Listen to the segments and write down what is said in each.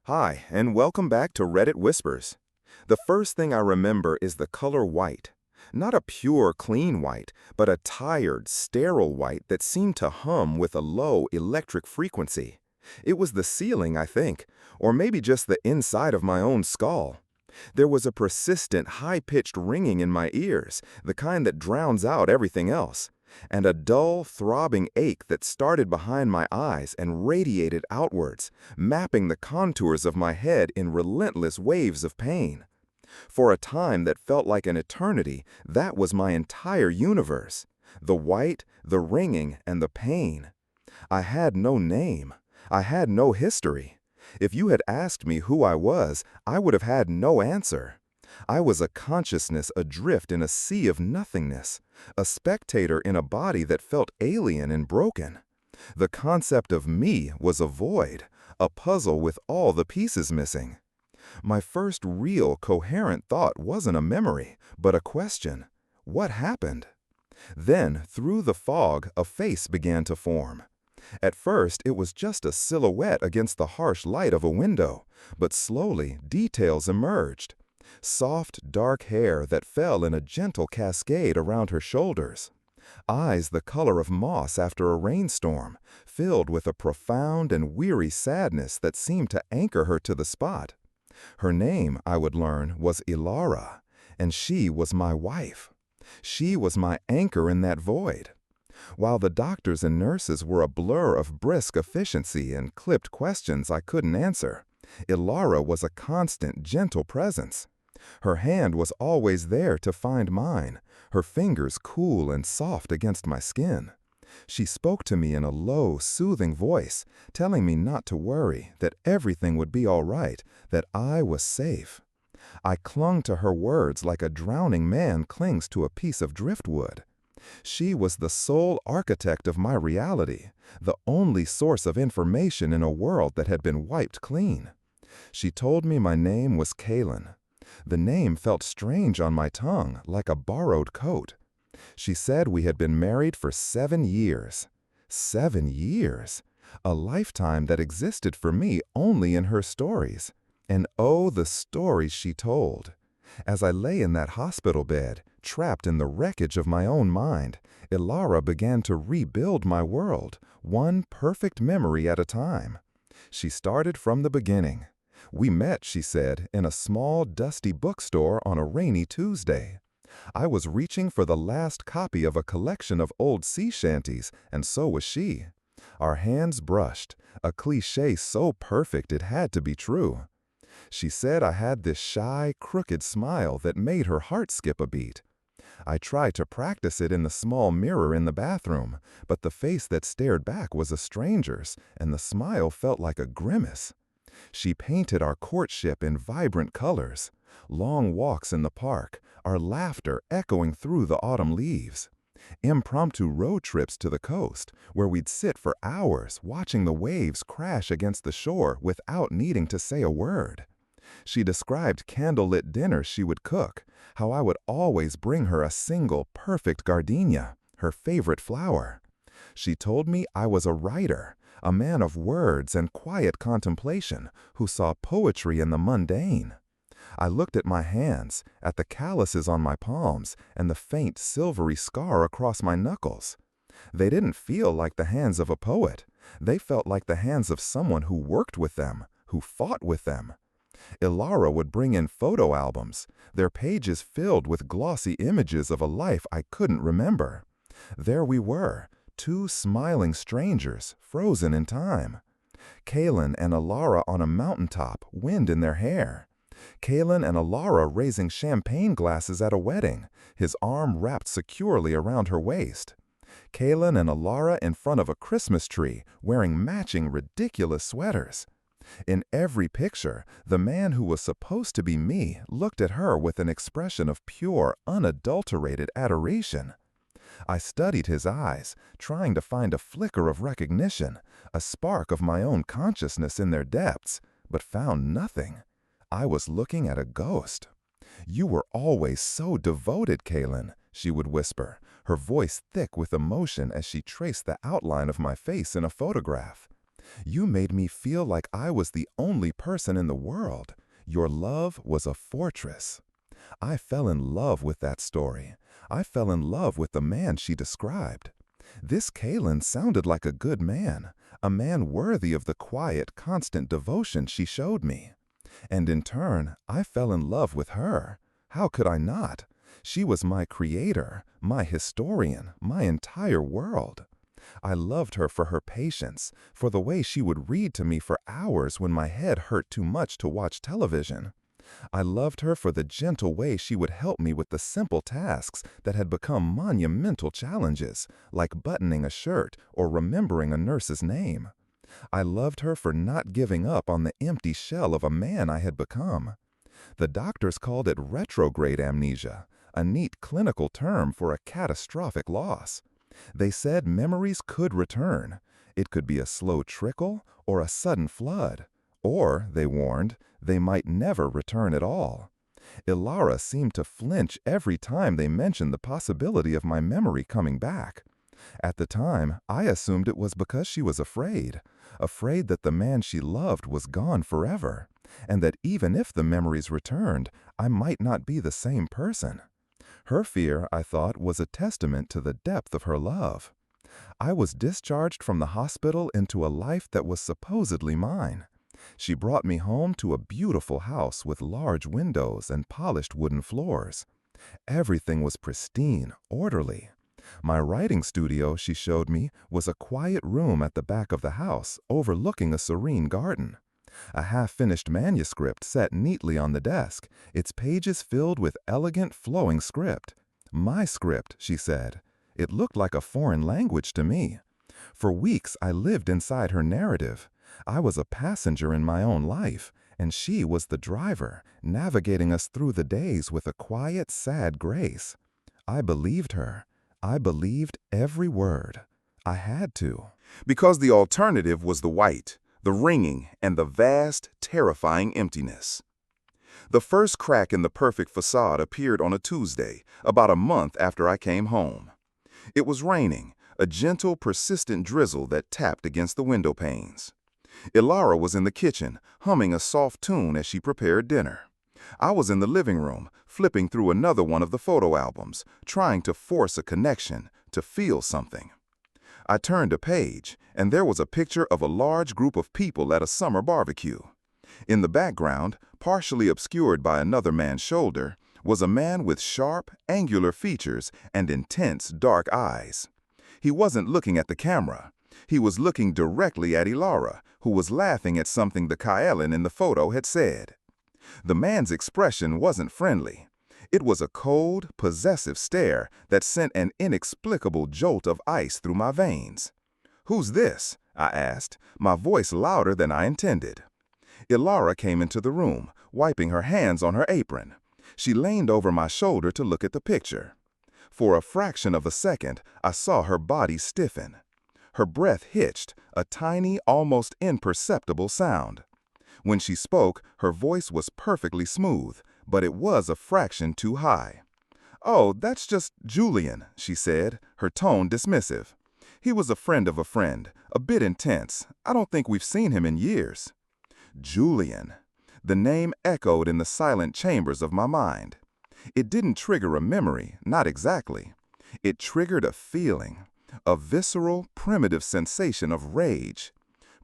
Hi, and welcome back to Reddit Whispers. The first thing I remember is the color white. Not a pure, clean white, but a tired, sterile white that seemed to hum with a low electric frequency. It was the ceiling, I think, or maybe just the inside of my own skull. There was a persistent, high-pitched ringing in my ears, the kind that drowns out everything else, and a dull, throbbing ache that started behind my eyes and radiated outwards, mapping the contours of my head in relentless waves of pain. For a time that felt like an eternity, that was my entire universe. The white, the ringing, and the pain. I had no name. I had no history. If you had asked me who I was, I would have had no answer. I was a consciousness adrift in a sea of nothingness, a spectator in a body that felt alien and broken. The concept of me was a void, a puzzle with all the pieces missing. My first real, coherent thought wasn't a memory, but a question. What happened? Then, through the fog, a face began to form. At first, it was just a silhouette against the harsh light of a window, but slowly, details emerged. Soft, dark hair that fell in a gentle cascade around her shoulders. Eyes the color of moss after a rainstorm, filled with a profound and weary sadness that seemed to anchor her to the spot. Her name, I would learn, was Ilara, and she was my wife. She was my anchor in that void. While the doctors and nurses were a blur of brisk efficiency and clipped questions I couldn't answer, Ilara was a constant, gentle presence. Her hand was always there to find mine, her fingers cool and soft against my skin. She spoke to me in a low, soothing voice, telling me not to worry, that everything would be all right, that I was safe. I clung to her words like a drowning man clings to a piece of driftwood. She was the sole architect of my reality, the only source of information in a world that had been wiped clean. She told me my name was Kaylin. The name felt strange on my tongue, like a borrowed coat. She said we had been married for 7 years. 7 years! A lifetime that existed for me only in her stories. And oh, the stories she told. As I lay in that hospital bed, trapped in the wreckage of my own mind, Ilara began to rebuild my world, one perfect memory at a time. She started from the beginning. We met, she said, in a small, dusty bookstore on a rainy Tuesday. I was reaching for the last copy of a collection of old sea shanties, and so was she. Our hands brushed, a cliché so perfect it had to be true. She said I had this shy, crooked smile that made her heart skip a beat. I tried to practice it in the small mirror in the bathroom, but the face that stared back was a stranger's, and the smile felt like a grimace. She painted our courtship in vibrant colors, long walks in the park, our laughter echoing through the autumn leaves. Impromptu road trips to the coast, where we'd sit for hours watching the waves crash against the shore without needing to say a word. She described candlelit dinners she would cook, how I would always bring her a single, perfect gardenia, her favorite flower. She told me I was a writer, a man of words and quiet contemplation, who saw poetry in the mundane. I looked at my hands, at the calluses on my palms, and the faint silvery scar across my knuckles. They didn't feel like the hands of a poet. They felt like the hands of someone who worked with them, who fought with them. Ilara would bring in photo albums, their pages filled with glossy images of a life I couldn't remember. There we were, two smiling strangers, frozen in time. Kaylin and Ilara on a mountaintop, wind in their hair. Kaylin and Ilara raising champagne glasses at a wedding, his arm wrapped securely around her waist. Kaylin and Ilara in front of a Christmas tree, wearing matching ridiculous sweaters. In every picture, the man who was supposed to be me looked at her with an expression of pure, unadulterated adoration. I studied his eyes, trying to find a flicker of recognition, a spark of my own consciousness in their depths, but found nothing. I was looking at a ghost. "You were always so devoted, Kaylin," she would whisper, her voice thick with emotion as she traced the outline of my face in a photograph. You made me feel like I was the only person in the world. Your love was a fortress. I fell in love with that story. I fell in love with the man she described. This Kalen sounded like a good man, a man worthy of the quiet, constant devotion she showed me. And in turn, I fell in love with her. How could I not? She was my creator, my historian, my entire world. I loved her for her patience, for the way she would read to me for hours when my head hurt too much to watch television. I loved her for the gentle way she would help me with the simple tasks that had become monumental challenges, like buttoning a shirt or remembering a nurse's name. I loved her for not giving up on the empty shell of a man I had become. The doctors called it retrograde amnesia, a neat clinical term for a catastrophic loss. They said memories could return. It could be a slow trickle or a sudden flood. Or, they warned, they might never return at all. Ilara seemed to flinch every time they mentioned the possibility of my memory coming back. At the time, I assumed it was because she was afraid that the man she loved was gone forever, and that even if the memories returned, I might not be the same person. Her fear, I thought, was a testament to the depth of her love. I was discharged from the hospital into a life that was supposedly mine. She brought me home to a beautiful house with large windows and polished wooden floors. Everything was pristine, orderly. My writing studio, she showed me, was a quiet room at the back of the house, overlooking a serene garden. A half-finished manuscript sat neatly on the desk, its pages filled with elegant, flowing script. My script, she said. It looked like a foreign language to me. For weeks I lived inside her narrative. I was a passenger in my own life, and she was the driver, navigating us through the days with a quiet, sad grace. I believed her. I believed every word. I had to. Because the alternative was the white, the ringing, and the vast, terrifying emptiness. The first crack in the perfect facade appeared on a Tuesday, about a month after I came home. It was raining, a gentle, persistent drizzle that tapped against the window panes. Ilara was in the kitchen, humming a soft tune as she prepared dinner. I was in the living room, flipping through another one of the photo albums, trying to force a connection, to feel something. I turned a page, and there was a picture of a large group of people at a summer barbecue. In the background, partially obscured by another man's shoulder, was a man with sharp, angular features and intense, dark eyes. He wasn't looking at the camera. He was looking directly at Ilara, who was laughing at something the Kaelin in the photo had said. The man's expression wasn't friendly. It was a cold, possessive stare that sent an inexplicable jolt of ice through my veins. "Who's this?" I asked, my voice louder than I intended. Ilara came into the room, wiping her hands on her apron. She leaned over my shoulder to look at the picture. For a fraction of a second, I saw her body stiffen. Her breath hitched, a tiny, almost imperceptible sound. When she spoke, her voice was perfectly smooth, but it was a fraction too high. "Oh, that's just Julian," she said, her tone dismissive. "He was a friend of a friend, a bit intense. I don't think we've seen him in years." Julian. The name echoed in the silent chambers of my mind. It didn't trigger a memory, not exactly. It triggered a feeling, a visceral, primitive sensation of rage.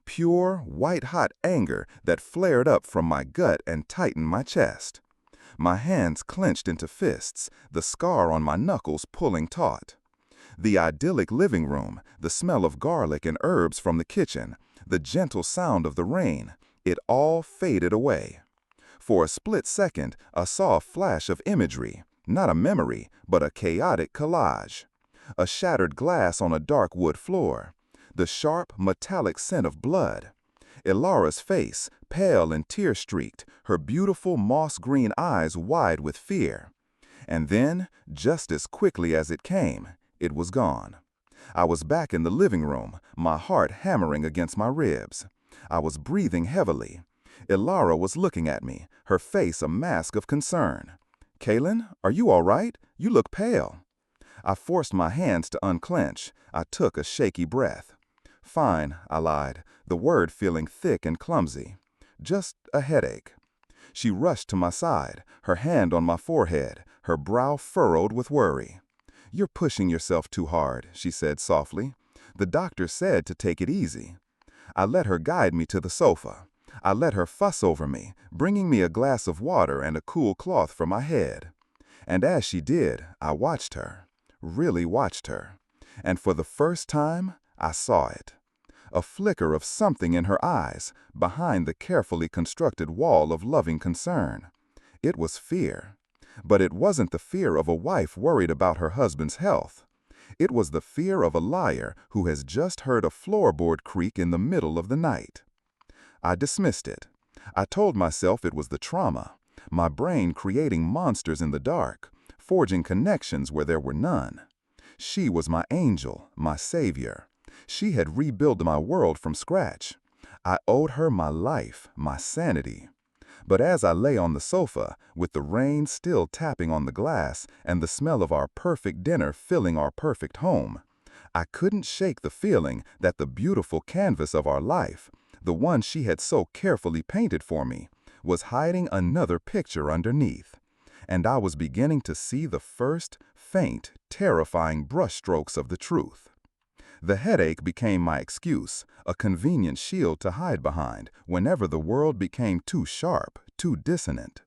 Pure, white-hot anger that flared up from my gut and tightened my chest. My hands clenched into fists, the scar on my knuckles pulling taut. The idyllic living room, the smell of garlic and herbs from the kitchen, the gentle sound of the rain, it all faded away. For a split second, I saw a flash of imagery, not a memory, but a chaotic collage. A shattered glass on a dark wood floor. The sharp, metallic scent of blood. Ilara's face, pale and tear-streaked, her beautiful moss-green eyes wide with fear. And then, just as quickly as it came, it was gone. I was back in the living room, my heart hammering against my ribs. I was breathing heavily. Ilara was looking at me, her face a mask of concern. "Kalen, are you all right? You look pale." I forced my hands to unclench. I took a shaky breath. "Fine," I lied. the word feeling thick and clumsy. Just a headache. She rushed to my side, her hand on my forehead, her brow furrowed with worry. "You're pushing yourself too hard," she said softly. "The doctor said to take it easy." I let her guide me to the sofa. I let her fuss over me, bringing me a glass of water and a cool cloth for my head. And as she did, I watched her, really watched her. And for the first time, I saw it. A flicker of something in her eyes, behind the carefully constructed wall of loving concern. It was fear. But it wasn't the fear of a wife worried about her husband's health. It was the fear of a liar who has just heard a floorboard creak in the middle of the night. I dismissed it. I told myself it was the trauma, my brain creating monsters in the dark, forging connections where there were none. She was my angel, my savior. She had rebuilt my world from scratch. I owed her my life, my sanity. But as I lay on the sofa, with the rain still tapping on the glass and the smell of our perfect dinner filling our perfect home, I couldn't shake the feeling that the beautiful canvas of our life, the one she had so carefully painted for me, was hiding another picture underneath. And I was beginning to see the first, faint, terrifying brushstrokes of the truth. The headache became my excuse, a convenient shield to hide behind whenever the world became too sharp, too dissonant.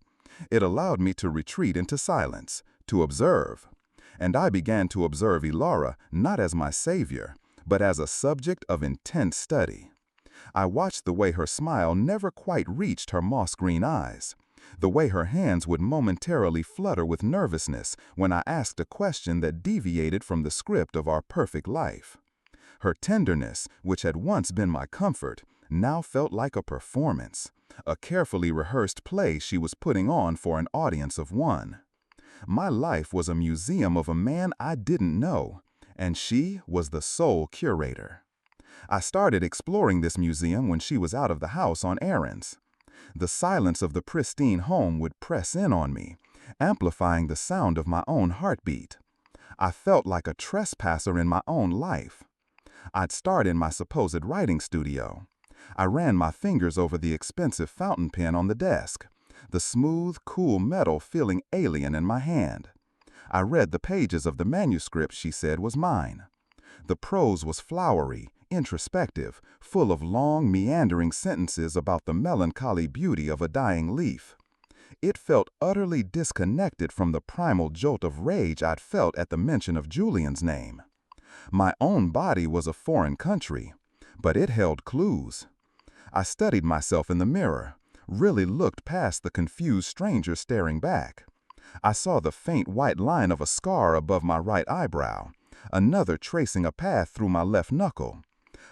It allowed me to retreat into silence, to observe. And I began to observe Ilara not as my savior, but as a subject of intense study. I watched the way her smile never quite reached her moss-green eyes, the way her hands would momentarily flutter with nervousness when I asked a question that deviated from the script of our perfect life. Her tenderness, which had once been my comfort, now felt like a performance, a carefully rehearsed play she was putting on for an audience of one. My life was a museum of a man I didn't know, and she was the sole curator. I started exploring this museum when she was out of the house on errands. The silence of the pristine home would press in on me, amplifying the sound of my own heartbeat. I felt like a trespasser in my own life. I'd start in my supposed writing studio. I ran my fingers over the expensive fountain pen on the desk, the smooth, cool metal feeling alien in my hand. I read the pages of the manuscript she said was mine. The prose was flowery, introspective, full of long, meandering sentences about the melancholy beauty of a dying leaf. It felt utterly disconnected from the primal jolt of rage I'd felt at the mention of Julian's name. My own body was a foreign country, but it held clues. I studied myself in the mirror, really looked past the confused stranger staring back. I saw the faint white line of a scar above my right eyebrow, another tracing a path through my left knuckle.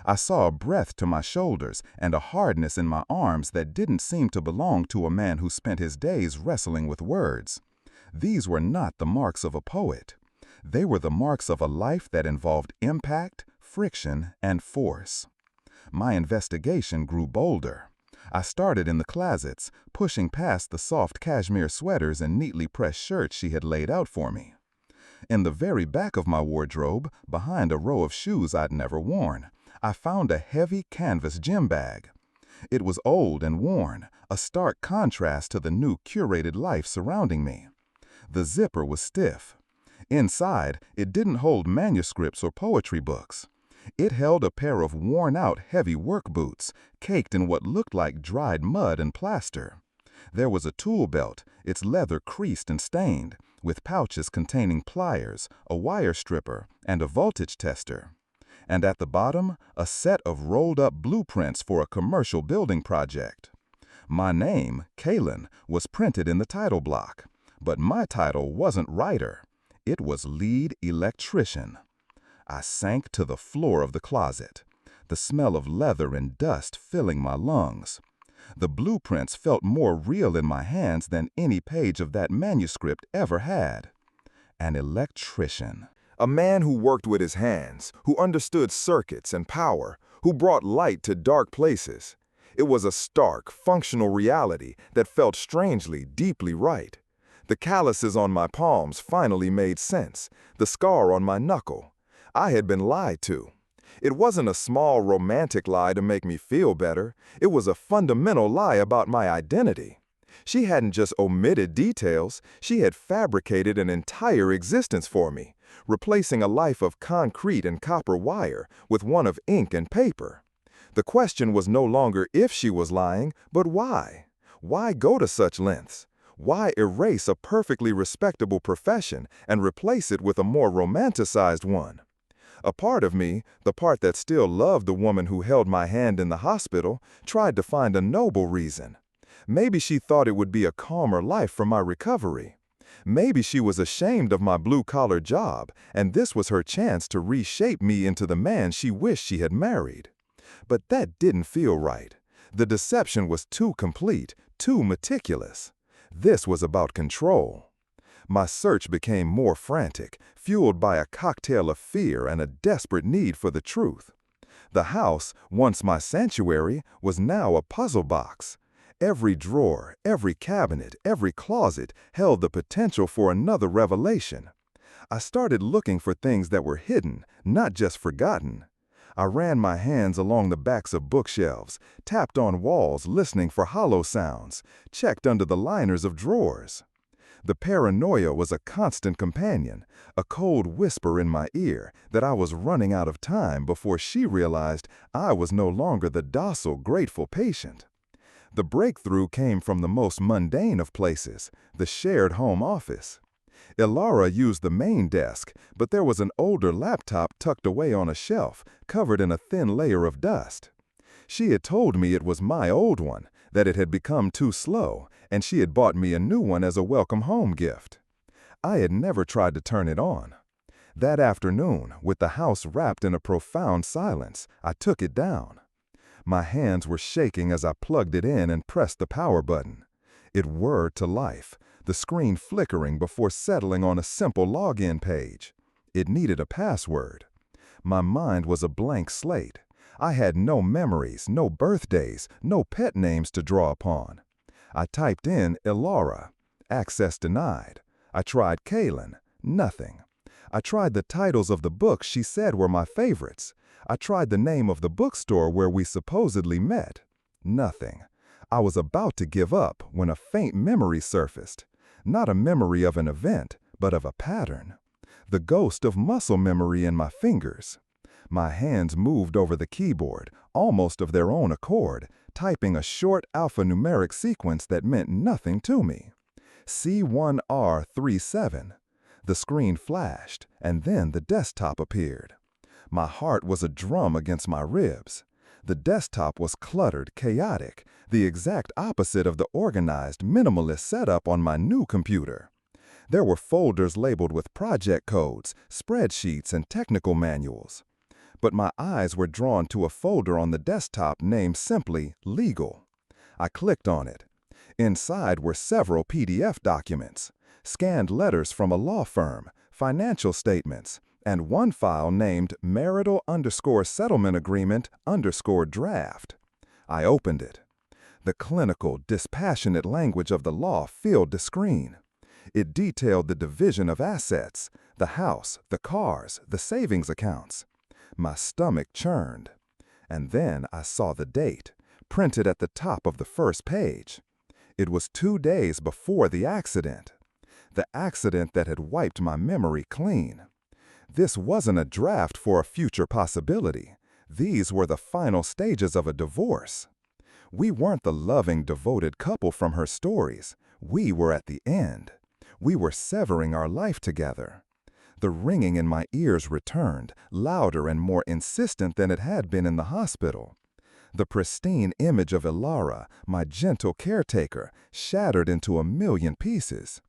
I saw a breadth to my shoulders and a hardness in my arms that didn't seem to belong to a man who spent his days wrestling with words. These were not the marks of a poet. They were the marks of a life that involved impact, friction, and force. My investigation grew bolder. I started in the closets, pushing past the soft cashmere sweaters and neatly pressed shirts she had laid out for me. In the very back of my wardrobe, behind a row of shoes I'd never worn, I found a heavy canvas gym bag. It was old and worn, a stark contrast to the new curated life surrounding me. The zipper was stiff. Inside, it didn't hold manuscripts or poetry books. It held a pair of worn-out heavy work boots, caked in what looked like dried mud and plaster. There was a tool belt, its leather creased and stained, with pouches containing pliers, a wire stripper, and a voltage tester. And at the bottom, a set of rolled-up blueprints for a commercial building project. My name, Kalen, was printed in the title block, but my title wasn't writer. It was lead electrician. I sank to the floor of the closet, the smell of leather and dust filling my lungs. The blueprints felt more real in my hands than any page of that manuscript ever had. An electrician. A man who worked with his hands, who understood circuits and power, who brought light to dark places. It was a stark, functional reality that felt strangely, deeply right. The calluses on my palms finally made sense, the scar on my knuckle. I had been lied to. It wasn't a small romantic lie to make me feel better. It was a fundamental lie about my identity. She hadn't just omitted details, she had fabricated an entire existence for me, replacing a life of concrete and copper wire with one of ink and paper. The question was no longer if she was lying, but why? Why go to such lengths? Why erase a perfectly respectable profession and replace it with a more romanticized one? A part of me, the part that still loved the woman who held my hand in the hospital, tried to find a noble reason. Maybe she thought it would be a calmer life for my recovery. Maybe she was ashamed of my blue-collar job, and this was her chance to reshape me into the man she wished she had married. But that didn't feel right. The deception was too complete, too meticulous. This was about control. My search became more frantic, fueled by a cocktail of fear and a desperate need for the truth. The house, once my sanctuary, was now a puzzle box. Every drawer, every cabinet, every closet held the potential for another revelation. I started looking for things that were hidden, not just forgotten. I ran my hands along the backs of bookshelves, tapped on walls listening for hollow sounds, checked under the liners of drawers. The paranoia was a constant companion, a cold whisper in my ear that I was running out of time before she realized I was no longer the docile, grateful patient. The breakthrough came from the most mundane of places, the shared home office. Ilara used the main desk, but there was an older laptop tucked away on a shelf, covered in a thin layer of dust. She had told me it was my old one, that it had become too slow, and she had bought me a new one as a welcome home gift. I had never tried to turn it on. That afternoon, with the house wrapped in a profound silence, I took it down. My hands were shaking as I plugged it in and pressed the power button. It whirred to life, the screen flickering before settling on a simple login page. It needed a password. My mind was a blank slate. I had no memories, no birthdays, no pet names to draw upon. I typed in Ilara. Access denied. I tried Kaylin. Nothing. I tried the titles of the books she said were my favorites. I tried the name of the bookstore where we supposedly met. Nothing. I was about to give up when a faint memory surfaced. Not a memory of an event, but of a pattern. The ghost of muscle memory in my fingers. My hands moved over the keyboard, almost of their own accord, typing a short alphanumeric sequence that meant nothing to me. C1R37. The screen flashed, and then the desktop appeared. My heart was a drum against my ribs. The desktop was cluttered, chaotic, the exact opposite of the organized, minimalist setup on my new computer. There were folders labeled with project codes, spreadsheets, and technical manuals. But my eyes were drawn to a folder on the desktop named simply Legal. I clicked on it. Inside were several PDF documents, scanned letters from a law firm, financial statements, and one file named marital_settlement agreement_draft. I opened it. The clinical, dispassionate language of the law filled the screen. It detailed the division of assets, the house, the cars, the savings accounts. My stomach churned. And then I saw the date, printed at the top of the first page. It was 2 days before the accident that had wiped my memory clean. This wasn't a draft for a future possibility. These were the final stages of a divorce. We weren't the loving, devoted couple from her stories. We were at the end. We were severing our life together. The ringing in my ears returned, louder and more insistent than it had been in the hospital. The pristine image of Ilara, my gentle caretaker, shattered into a million pieces.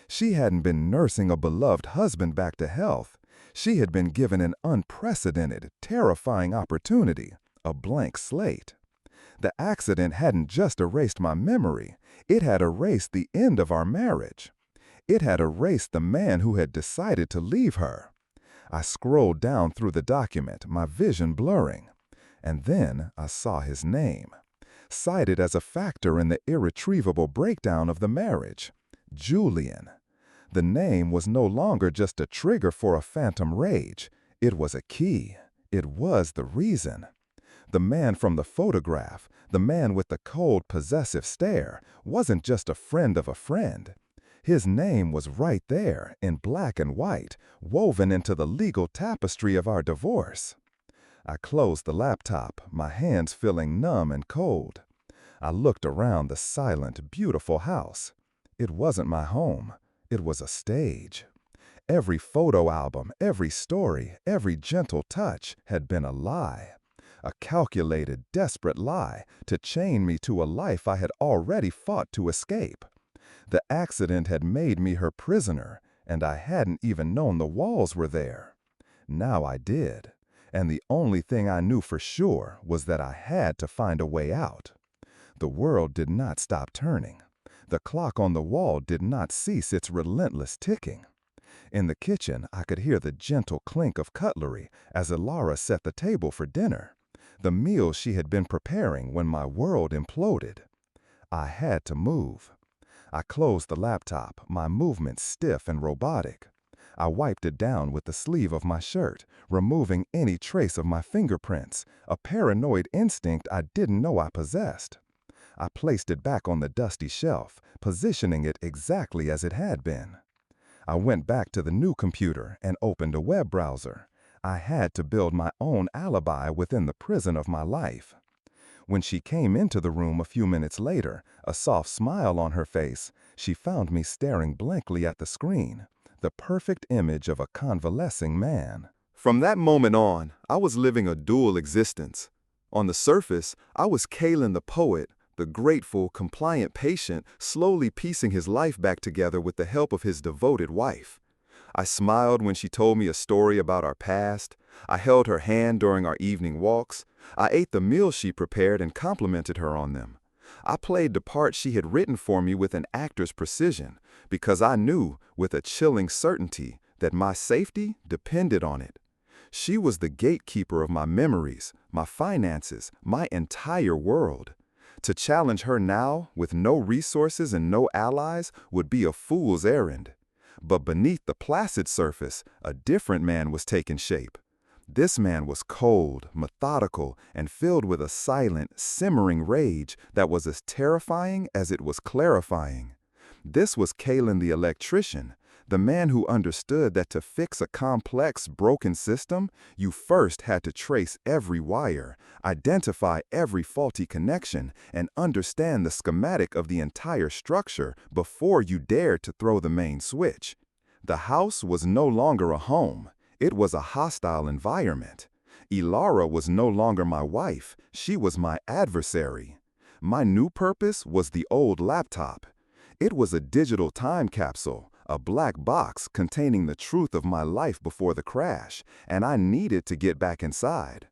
She hadn't been nursing a beloved husband back to health. She had been given an unprecedented, terrifying opportunity, a blank slate. The accident hadn't just erased my memory, it had erased the end of our marriage. It had erased the man who had decided to leave her. I scrolled down through the document, my vision blurring. And then I saw his name, cited as a factor in the irretrievable breakdown of the marriage. Julian. The name was no longer just a trigger for a phantom rage. It was a key. It was the reason. The man from the photograph, the man with the cold, possessive stare, wasn't just a friend of a friend. His name was right there, in black and white, woven into the legal tapestry of our divorce. I closed the laptop, my hands feeling numb and cold. I looked around the silent, beautiful house. It wasn't my home. It was a stage. Every photo album, every story, every gentle touch had been a lie. A calculated, desperate lie to chain me to a life I had already fought to escape. The accident had made me her prisoner, and I hadn't even known the walls were there. Now I did, and the only thing I knew for sure was that I had to find a way out. The world did not stop turning. The clock on the wall did not cease its relentless ticking. In the kitchen, I could hear the gentle clink of cutlery as Ilara set the table for dinner, the meal she had been preparing when my world imploded. I had to move. I closed the laptop, my movements stiff and robotic. I wiped it down with the sleeve of my shirt, removing any trace of my fingerprints, a paranoid instinct I didn't know I possessed. I placed it back on the dusty shelf, positioning it exactly as it had been. I went back to the new computer and opened a web browser. I had to build my own alibi within the prison of my life. When she came into the room a few minutes later, a soft smile on her face, she found me staring blankly at the screen, the perfect image of a convalescing man. From that moment on, I was living a dual existence. On the surface, I was Kalen the poet, the grateful, compliant patient, slowly piecing his life back together with the help of his devoted wife. I smiled when she told me a story about our past. I held her hand during our evening walks. I ate the meals she prepared and complimented her on them. I played the part she had written for me with an actor's precision, because I knew, with a chilling certainty, that my safety depended on it. She was the gatekeeper of my memories, my finances, my entire world. To challenge her now, with no resources and no allies, would be a fool's errand. But beneath the placid surface, a different man was taking shape. This man was cold, methodical, and filled with a silent, simmering rage that was as terrifying as it was clarifying. This was Kalen the electrician, the man who understood that to fix a complex, broken system, you first had to trace every wire, identify every faulty connection, and understand the schematic of the entire structure before you dared to throw the main switch. The house was no longer a home. It was a hostile environment. Ilara was no longer my wife. She was my adversary. My new purpose was the old laptop. It was a digital time capsule, a black box containing the truth of my life before the crash, and I needed to get back inside.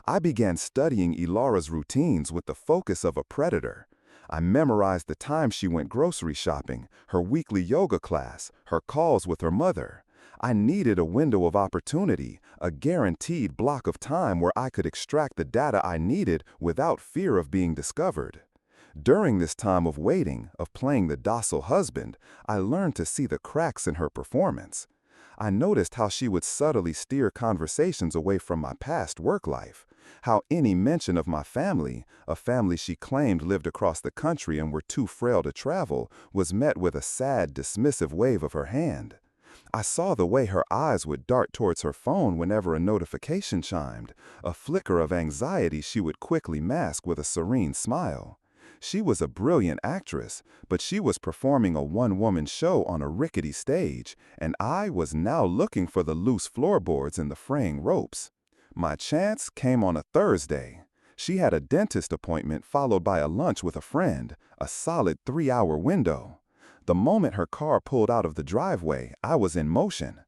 I began studying Ilara's routines with the focus of a predator. I memorized the time she went grocery shopping, her weekly yoga class, her calls with her mother. I needed a window of opportunity, a guaranteed block of time where I could extract the data I needed without fear of being discovered. During this time of waiting, of playing the docile husband, I learned to see the cracks in her performance. I noticed how she would subtly steer conversations away from my past work life, how any mention of my family, a family she claimed lived across the country and were too frail to travel, was met with a sad, dismissive wave of her hand. I saw the way her eyes would dart towards her phone whenever a notification chimed, a flicker of anxiety she would quickly mask with a serene smile. She was a brilliant actress, but she was performing a one-woman show on a rickety stage, and I was now looking for the loose floorboards and the fraying ropes. My chance came on a Thursday. She had a dentist appointment followed by a lunch with a friend, a solid 3-hour window. The moment her car pulled out of the driveway, I was in motion.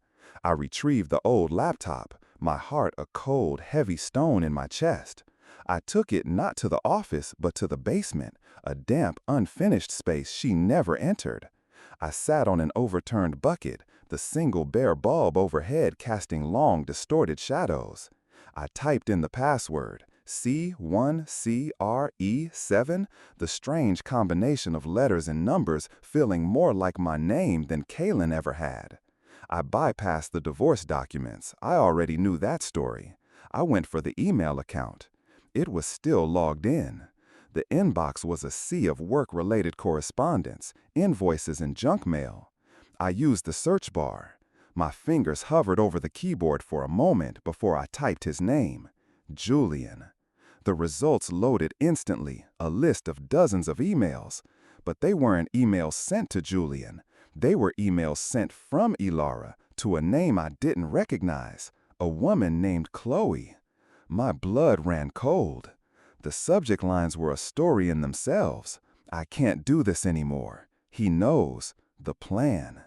I retrieved the old laptop, my heart a cold, heavy stone in my chest. I took it not to the office, but to the basement, a damp, unfinished space she never entered. I sat on an overturned bucket, the single bare bulb overhead casting long, distorted shadows. I typed in the password, C1CRE7, the strange combination of letters and numbers feeling more like my name than Kalen ever had. I bypassed the divorce documents. I already knew that story. I went for the email account. It was still logged in. The inbox was a sea of work-related correspondence, invoices, and junk mail. I used the search bar. My fingers hovered over the keyboard for a moment before I typed his name, Julian. The results loaded instantly, a list of dozens of emails. But they weren't emails sent to Julian. They were emails sent from Ilara to a name I didn't recognize, a woman named Chloe. My blood ran cold. The subject lines were a story in themselves. I can't do this anymore. He knows. The plan.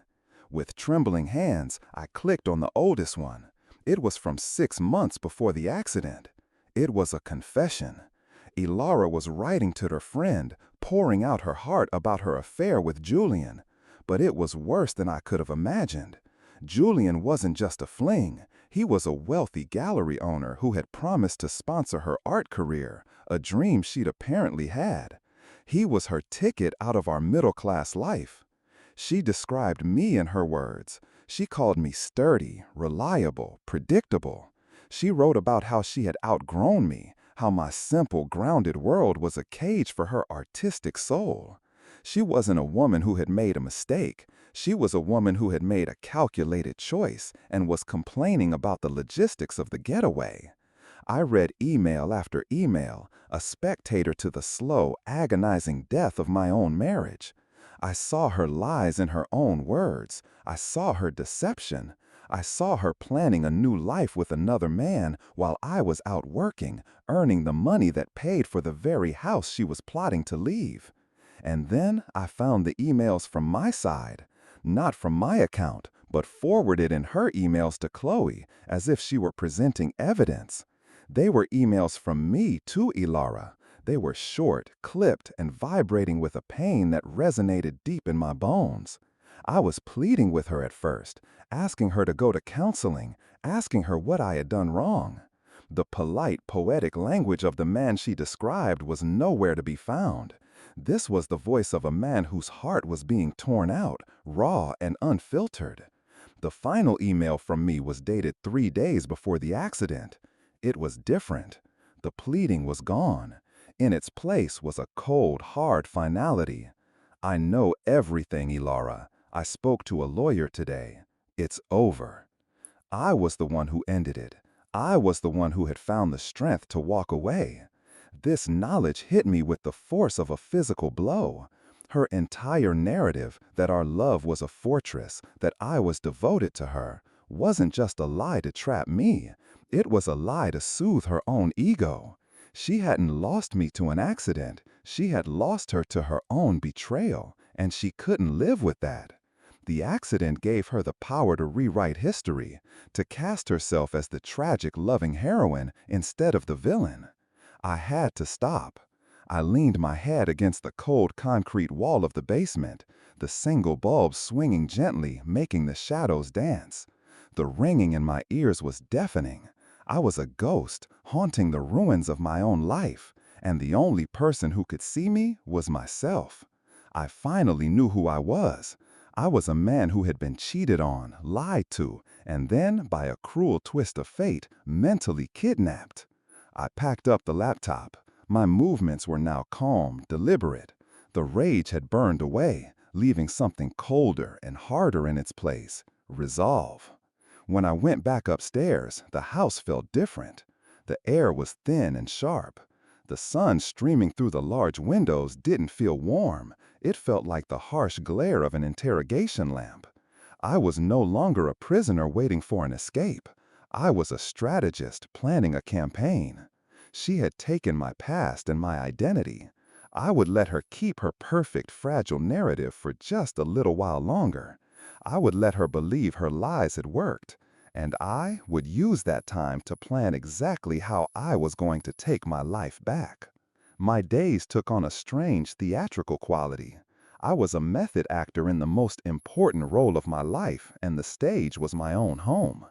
With trembling hands, I clicked on the oldest one. It was from 6 months before the accident. It was a confession. Ilara was writing to her friend, pouring out her heart about her affair with Julian. But it was worse than I could have imagined. Julian wasn't just a fling. He was a wealthy gallery owner who had promised to sponsor her art career, a dream she'd apparently had. He was her ticket out of our middle-class life. She described me in her words. She called me sturdy, reliable, predictable. She wrote about how she had outgrown me, how my simple, grounded world was a cage for her artistic soul. She wasn't a woman who had made a mistake. She was a woman who had made a calculated choice and was complaining about the logistics of the getaway. I read email after email, a spectator to the slow, agonizing death of my own marriage. I saw her lies in her own words. I saw her deception. I saw her planning a new life with another man while I was out working, earning the money that paid for the very house she was plotting to leave. And then I found the emails from my side, not from my account, but forwarded in her emails to Chloe, as if she were presenting evidence. They were emails from me to Ilara. They were short, clipped, and vibrating with a pain that resonated deep in my bones. I was pleading with her at first, asking her to go to counseling, asking her what I had done wrong. The polite, poetic language of the man she described was nowhere to be found. This was the voice of a man whose heart was being torn out, raw and unfiltered. The final email from me was dated 3 days before the accident. It was different. The pleading was gone. In its place was a cold, hard finality. I know everything, Ilara. I spoke to a lawyer today. It's over. I was the one who ended it. I was the one who had found the strength to walk away. This knowledge hit me with the force of a physical blow. Her entire narrative, that our love was a fortress, that I was devoted to her, wasn't just a lie to trap me. It was a lie to soothe her own ego. She hadn't lost me to an accident. She had lost her to her own betrayal, and she couldn't live with that. The accident gave her the power to rewrite history, to cast herself as the tragic, loving heroine instead of the villain. I had to stop. I leaned my head against the cold concrete wall of the basement, the single bulb swinging gently, making the shadows dance. The ringing in my ears was deafening. I was a ghost, haunting the ruins of my own life, and the only person who could see me was myself. I finally knew who I was. I was a man who had been cheated on, lied to, and then, by a cruel twist of fate, mentally kidnapped. I packed up the laptop. My movements were now calm, deliberate. The rage had burned away, leaving something colder and harder in its place: resolve. When I went back upstairs, the house felt different. The air was thin and sharp. The sun streaming through the large windows didn't feel warm. It felt like the harsh glare of an interrogation lamp. I was no longer a prisoner waiting for an escape. I was a strategist planning a campaign. She had taken my past and my identity. I would let her keep her perfect, fragile narrative for just a little while longer. I would let her believe her lies had worked. And I would use that time to plan exactly how I was going to take my life back. My days took on a strange theatrical quality. I was a method actor in the most important role of my life, and the stage was my own home.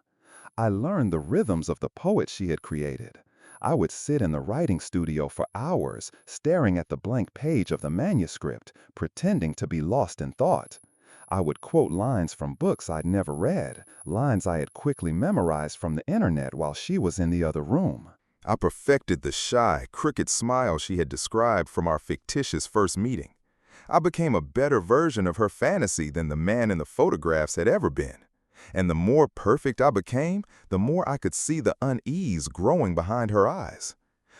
I learned the rhythms of the poet she had created. I would sit in the writing studio for hours, staring at the blank page of the manuscript, pretending to be lost in thought. I would quote lines from books I'd never read, lines I had quickly memorized from the internet while she was in the other room. I perfected the shy, crooked smile she had described from our fictitious first meeting. I became a better version of her fantasy than the man in the photographs had ever been. And the more perfect I became, the more I could see the unease growing behind her eyes.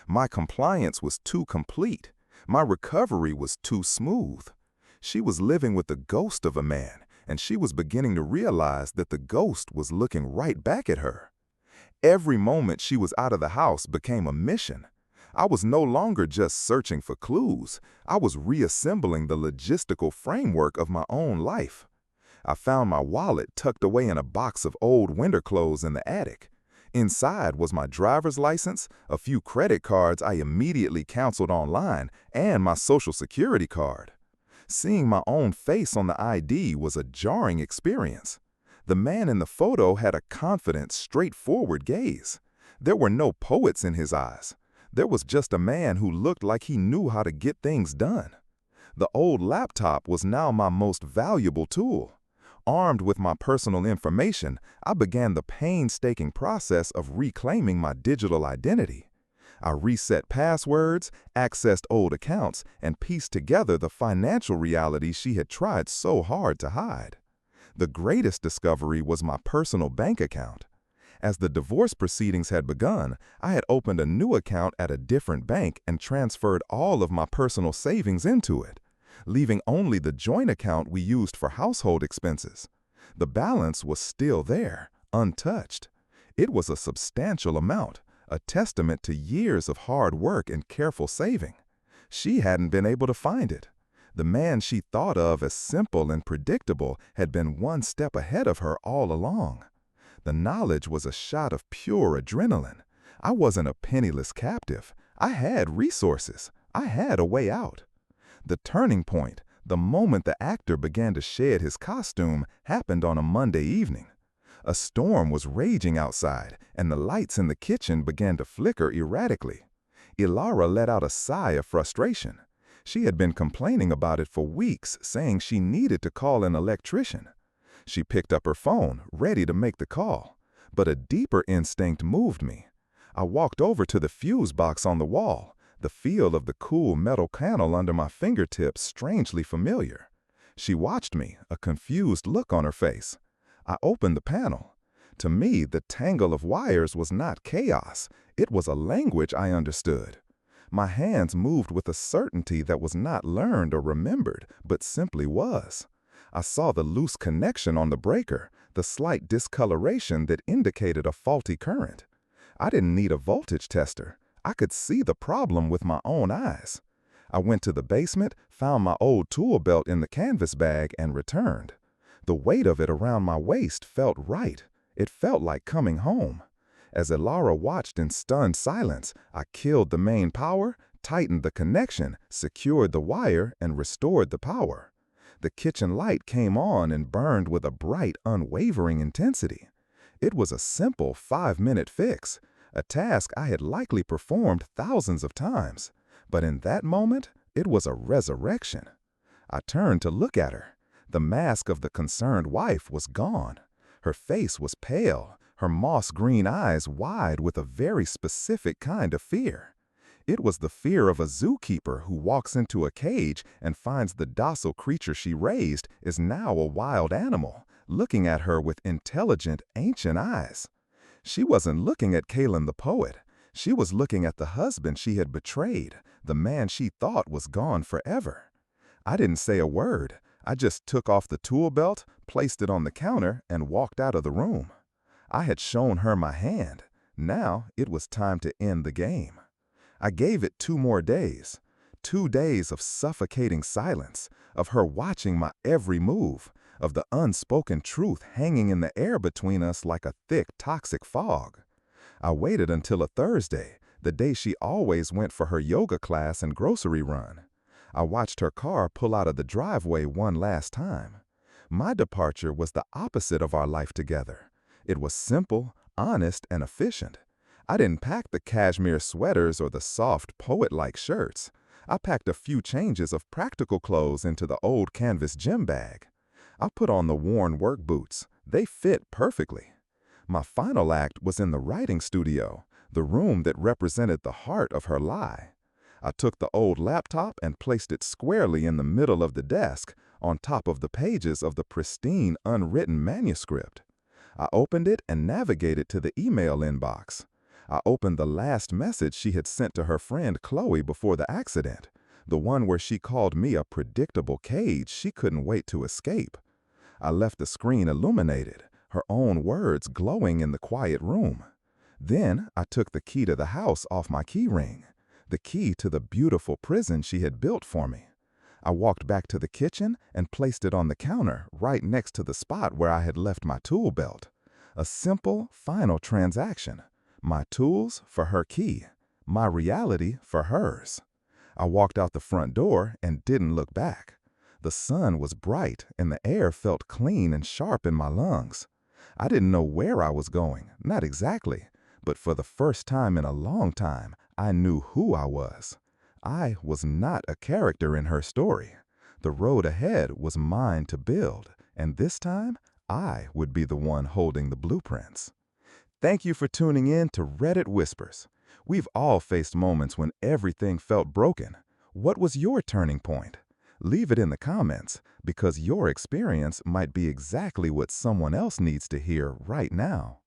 My compliance was too complete. My recovery was too smooth. She was living with the ghost of a man, and she was beginning to realize that the ghost was looking right back at her. Every moment she was out of the house became a mission. I was no longer just searching for clues. I was reassembling the logistical framework of my own life. I found my wallet tucked away in a box of old winter clothes in the attic. Inside was my driver's license, a few credit cards I immediately canceled online, and my social security card. Seeing my own face on the ID was a jarring experience. The man in the photo had a confident, straightforward gaze. There were no poets in his eyes. There was just a man who looked like he knew how to get things done. The old laptop was now my most valuable tool. Armed with my personal information, I began the painstaking process of reclaiming my digital identity. I reset passwords, accessed old accounts, and pieced together the financial reality she had tried so hard to hide. The greatest discovery was my personal bank account. As the divorce proceedings had begun, I had opened a new account at a different bank and transferred all of my personal savings into it, leaving only the joint account we used for household expenses. The balance was still there, untouched. It was a substantial amount, a testament to years of hard work and careful saving. She hadn't been able to find it. The man she thought of as simple and predictable had been one step ahead of her all along. The knowledge was a shot of pure adrenaline. I wasn't a penniless captive. I had resources. I had a way out. The turning point, the moment the actor began to shed his costume, happened on a Monday evening. A storm was raging outside, and the lights in the kitchen began to flicker erratically. Ilara let out a sigh of frustration. She had been complaining about it for weeks, saying she needed to call an electrician. She picked up her phone, ready to make the call. But a deeper instinct moved me. I walked over to the fuse box on the wall, the feel of the cool metal panel under my fingertips strangely familiar. She watched me, a confused look on her face. I opened the panel. To me, the tangle of wires was not chaos. It was a language I understood. My hands moved with a certainty that was not learned or remembered, but simply was. I saw the loose connection on the breaker, the slight discoloration that indicated a faulty current. I didn't need a voltage tester. I could see the problem with my own eyes. I went to the basement, found my old tool belt in the canvas bag, and returned. The weight of it around my waist felt right. It felt like coming home. As Ilara watched in stunned silence, I killed the main power, tightened the connection, secured the wire, and restored the power. The kitchen light came on and burned with a bright, unwavering intensity. It was a simple 5-minute fix, a task I had likely performed thousands of times. But in that moment, it was a resurrection. I turned to look at her. The mask of the concerned wife was gone. Her face was pale, her moss-green eyes wide with a very specific kind of fear. It was the fear of a zookeeper who walks into a cage and finds the docile creature she raised is now a wild animal, looking at her with intelligent, ancient eyes. She wasn't looking at Caleb the poet. She was looking at the husband she had betrayed, the man she thought was gone forever. I didn't say a word. I just took off the tool belt, placed it on the counter, and walked out of the room. I had shown her my hand. Now it was time to end the game. I gave it 2 more days. 2 days of suffocating silence, of her watching my every move, of the unspoken truth hanging in the air between us like a thick, toxic fog. I waited until a Thursday, the day she always went for her yoga class and grocery run. I watched her car pull out of the driveway one last time. My departure was the opposite of our life together. It was simple, honest, and efficient. I didn't pack the cashmere sweaters or the soft, poet-like shirts. I packed a few changes of practical clothes into the old canvas gym bag. I put on the worn work boots. They fit perfectly. My final act was in the writing studio, the room that represented the heart of her lie. I took the old laptop and placed it squarely in the middle of the desk, on top of the pages of the pristine, unwritten manuscript. I opened it and navigated to the email inbox. I opened the last message she had sent to her friend Chloe before the accident, the one where she called me a predictable cage she couldn't wait to escape. I left the screen illuminated, her own words glowing in the quiet room. Then I took the key to the house off my key ring, the key to the beautiful prison she had built for me. I walked back to the kitchen and placed it on the counter right next to the spot where I had left my tool belt. A simple, final transaction. My tools for her key, my reality for hers. I walked out the front door and didn't look back. The sun was bright and the air felt clean and sharp in my lungs. I didn't know where I was going, not exactly, but for the first time in a long time, I knew who I was. I was not a character in her story. The road ahead was mine to build, and this time, I would be the one holding the blueprints. Thank you for tuning in to Reddit Whispers. We've all faced moments when everything felt broken. What was your turning point? Leave it in the comments, because your experience might be exactly what someone else needs to hear right now.